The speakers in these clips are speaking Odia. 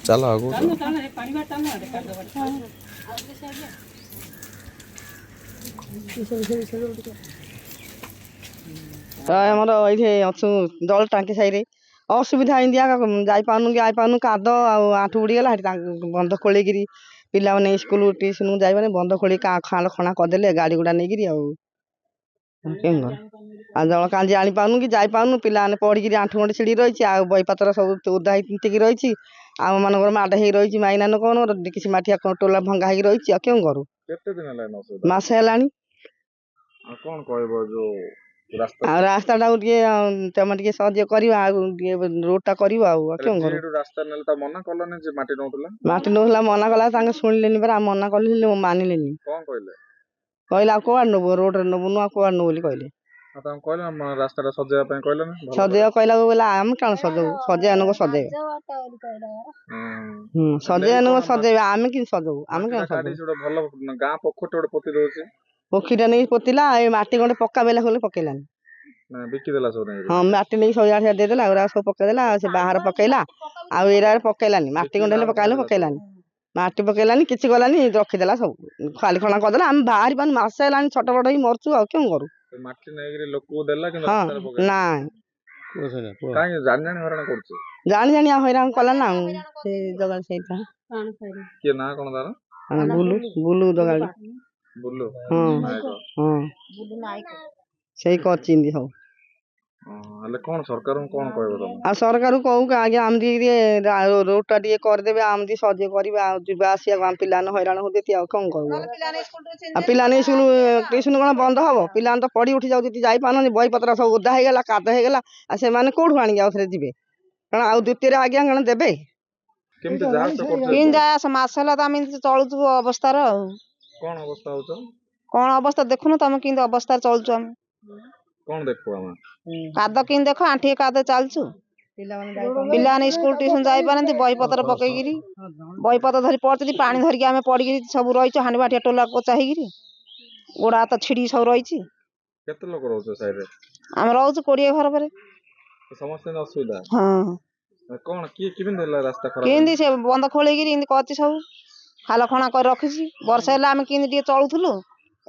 ଚାଲ ଆଗକୁ ଆମର ଏଇଠି ଅଛୁ ଦଳ ଟାଙ୍କି ସାହିରେ ଅସୁବିଧା ଏମିତିଆ ଯାଇପାରୁନୁ କି ଆଇପାରୁନୁ କାଦ ଆଉ ଆଣ୍ଠୁ ବୁଡ଼ିଗଲା ସେଠି ବନ୍ଧ ଖୋଳିକିରି ପିଲାମାନେ ସ୍କୁଲ ଟ୍ୟୁସନକୁ ଯାଇପାରେ ବନ୍ଧ ଖୋଳି ଖାଲ ଖଣା କରିଦେଲେ ଗାଡ଼ି ଗୁଡ଼ା ନେଇକିରି ଆଉ କେମିତି ଆଉ ଜଳ କାଞ୍ଜି ଆଣିପାରୁନୁ କି ଯାଇପାରୁନୁ ପିଲାମାନେ ପଡ଼ିକିରି ଆଣ୍ଠୁ ଗଣ୍ଠି ଛିଡ଼ି ରହିଛି ଆଉ ବହିପତ୍ର ସବୁ ଓଦା ହେଇ ତିନ୍ତିକି ରହିଛି ଆମ ମାନଙ୍କର ମାଡ଼ ହେଇ ରହିଛି ମାଇନାନ କ'ଣ କିଛି ମାଠିଆ ଟୋଲା ଭଙ୍ଗା ହେଇକି ରହିଛି ଆଉ କେଉଁ କରୁ କେତେ ଦିନ ହେଲାଣି ମାସେ ହେଲାଣି। ଆଉ କ'ଣ କହିବ ଯୋଉ ଆଉ ରାସ୍ତାଟାକୁ ଟିକେ ତମେ ଟିକେ ସାହାଯ୍ୟ କରିବା ଆଉ ଟିକେ ରୋଡଟା କରିବ ଆଉ କେଉଁ କରୁ ରାସ୍ତା ନେଲେ ତା ମନା କଲନି ଯେ ମାଟି ନଉଥିଲା ମନା କଲା ତାଙ୍କେ ଶୁଣିଲେନି ପରା ମନା କଲି ମାନିଲେନି କ'ଣ କହିଲେ ଆଉ କୁଆଡ଼େ ନେବୁ ରୋଡରେ ନେବୁନୁ ଆଉ କୁଆଡ଼େ ନେବୁ ବୋଲି କହିଲେ କହିଲେ ରାସ୍ତାଟା ସଜେଇବା ପାଇଁ କହିଲେନି ସଜେଇବା କହିଲାକୁ ବୋଲେ ଆମେ କ'ଣ ସଜେଇବୁ ସଜେଇବା ନବ ସଜେଇବା ସଜେଇବା ନବ ସଜେଇବା ଆମେ କେମିତି ସଜେଇବୁ ଆମେ କ'ଣ ସଜେଇବୁ ଭଲ ଗାଁ ପୋଖରୀଟେ ଗୋଟେ ପୋତି ଦଉଛି ପୋଖରୀଟା ନେଇକି ପୋତିଲା ଏଇ ମାଟି ଗଣ୍ଡେ ପକ୍କା ବେଲା ଖୋଲି ପକେଇଲାନି ବିକିଦେଲା ସବୁ ହଁ ମାଟି ନେଇକି 100 ଦେଇଦେଲା ଆଉ ସବୁ ପକେଇଦେଲା ଆଉ ସେ ବାହାର ପକେଇଲା ଆଉ ଏଇରା ପକେଇଲାନି ମାଟି ଗଣ୍ଡେ ହେଲେ ପକେଇଲାନି ମାଟି ପକେଇଲାନି କିଛି ଗଲାନି ରଖିଦେଲା ସବୁ ଖାଲି ଖଣା କରିଦେଲା ଆମେ ବାହାରି ପାରୁନୁ ମାସେ ହେଲାଣି ଛୋଟ ବଡ଼ ହେଇ ମରୁଛୁ ଆଉ କେଉଁ କରୁ ମାଟି ନେଇକିରି ଲୋକକୁ ଦେଲା କିନ୍ତୁ ନାଇଁ ଜାଣି ଆଉ ହଇରାଣ କଲା ନା ସେ ଜଗାଳି ସେଇଟା କିଏ ନାଁ କ'ଣ ତାର ବୁଲୁ ଜଗାଳି ବୁଲୁ ହଁ ସେଇ କରିଚିନ୍ତି ସବୁ ହେଲେ କ'ଣ ସରକାରଙ୍କୁ କ'ଣ କହିବ ତମେ ଆଉ ସରକାରକୁ କହୁ ଆଜ୍ଞା ଆମେ ଟିକେ ରୋଡଟା ଟିକେ କରିଦେବେ ଆମେ ଟିକେ ସହଯୋଗ କରିବା ଆଉ ଯିବା ଆସିବା ଆମ ପିଲାମାନେ ହଇରାଣ ହଉଛନ୍ତି ଆଉ କ'ଣ କହିବୁ ଆଉ ପିଲାମାନେ ସ୍କୁଲ ଟ୍ୟୁସନ କ'ଣ ବନ୍ଦ ହବ ପିଲାମାନେ ତ ପଡ଼ି ଉଠି ଯାଉଛନ୍ତି ଯାଇପାରୁନାହାନ୍ତି ବହିପତ୍ର ସବୁ ଓଦା ହେଇଗଲା କାଦ ହେଇଗଲା ଆଉ ସେମାନେ କୋଉଠୁ ଆଣିକି ଆଉ ଥରେ ଯିବେ କାରଣ ଆଉ ଦ୍ୱିତୀୟରେ ଆଜ୍ଞା କ'ଣ ଦେବେ କେମିତି ମାସ ହେଲା ତ ଆମେ ଚଳୁଛୁ ଅବସ୍ଥାର ଆଉ କ'ଣ ଅବସ୍ଥା ହଉଛ କ'ଣ ଅବସ୍ଥା ଦେଖୁନୁ ତମେ କେମିତି ଅବସ୍ଥାରେ ଚଳୁଛୁ ଆମେ କ'ଣ ଦେଖୁ ଆମେ କାଦ କେମିତି ଦେଖ ଆଣ୍ଠିଏ କାଦ ଚାଲୁଛୁ ପିଲାମାନେ ସ୍କୁଲ ଟ୍ୟୁସନ ଯାଇପାରନ୍ତି ବହିପତ୍ର ପକେଇକିରି ବହିପତ୍ର ଧରି ପଡୁଛନ୍ତି ପାଣି ଧରିକି ଆମେ ପଡିକିରି ସବୁ ରହିଛୁ ହାଣ୍ଡି ବାଟିଆ ଟୋଲା କୋଚା ହେଇକିରି ଗୋଡ ହାତ ଛିଡିକି ସବୁ ରହିଛି କେତେ ଲୋକ ରହୁଛ ସାହିରେ ଆମେ ରହୁଛୁ 20 ଘର ପରେ ସମସ୍ତେ ଅସୁବିଧା ହଁ କ'ଣ କିଏ କେମିତି ହେଲା ରାସ୍ତା ଖରାପ କେମିତି ସେ ବନ୍ଧ ଖୋଳିକିରି ଏମିତି କରିଛି ସବୁ ଖାଲ ଖଣା କରି ରଖିଛି ବର୍ଷା ହେଲେ ଆମେ କେମିତି ଟିକେ ଚଳୁଥିଲୁ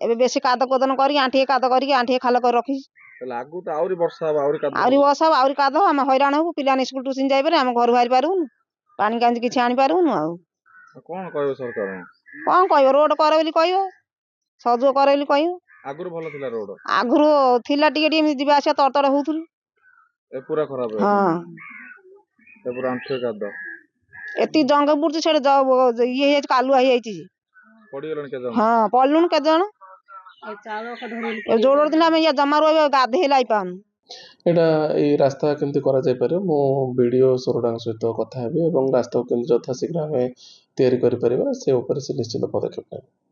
ଏବେ ବେଶୀ କାଦ କୋଦନ କରିକି ଆଣ୍ଠିଏ କାଦ କରିକି ଆଣ୍ଠିଏ ଖାଲ କରି ରଖିଛି ଆଗକୁ ତ ଆହୁରି ବର୍ଷା ହବ ଆହୁରି ବର୍ଷା ହବ ଆହୁରି କାଦ ହବ ଆମେ ହଇରାଣ ହବୁ ପିଲାମାନେ ସ୍କୁଲ ଟ୍ୟୁସନ ଯାଇପାରେ ଆମେ ଘରୁ ବାହାରି ପାରିବୁନୁ ପାଣି କାଞ୍ଜି କିଛି ଆଣିପାରିବୁନୁ ଆଉ କ'ଣ କହିବ ସରକାର କ'ଣ କହିବ ରୋଡ କର ବୋଲି କହିବ ସହଯୋଗ କର ବୋଲି କହିବ ଆଗରୁ ଭଲ ଥିଲା ରୋଡ ଆଗରୁ ଥିଲା ଟିକେ ଟିକେ ଏମିତି ଯିବା ଆସିବା ତରତର ହଉଥିଲୁ ପୁରା ଖରାପ ହଁ ପୁରା ଆଣ୍ଠିଏ କାଦ ଏତିକି ଜଙ୍ଗ ପୁଡୁଛି ସେଟା ଇଏ ହେଇଯାଇଛି କାଲୁଆ ହେଇଯାଇଛି ପଡିଗଲାଣି କେତେ ଜଣ ହଁ ପଡିଲୁଣି କେତେ ଜଣ ଯୋଡ ଥିଲା ଆମେ ଜମା ରହିବା ଗାଧେଇ ଲାଇପାରୁନୁ ଏଇଟା ଏଇ ରାସ୍ତା କେମିତି କରାଯାଇପାରିବ ମୁଁ ବିଡିଓ ସୋରଡ଼ାଙ୍କ ସହିତ କଥା ହେବି ଏବଂ ରାସ୍ତାକୁ କେମିତି ଯଥାଶୀଘ୍ର ଆମେ ତିଆରି କରିପାରିବା ସେ ଉପରେ ସେ ନିଶ୍ଚିତ ପଦକ୍ଷେପ ନେବେ।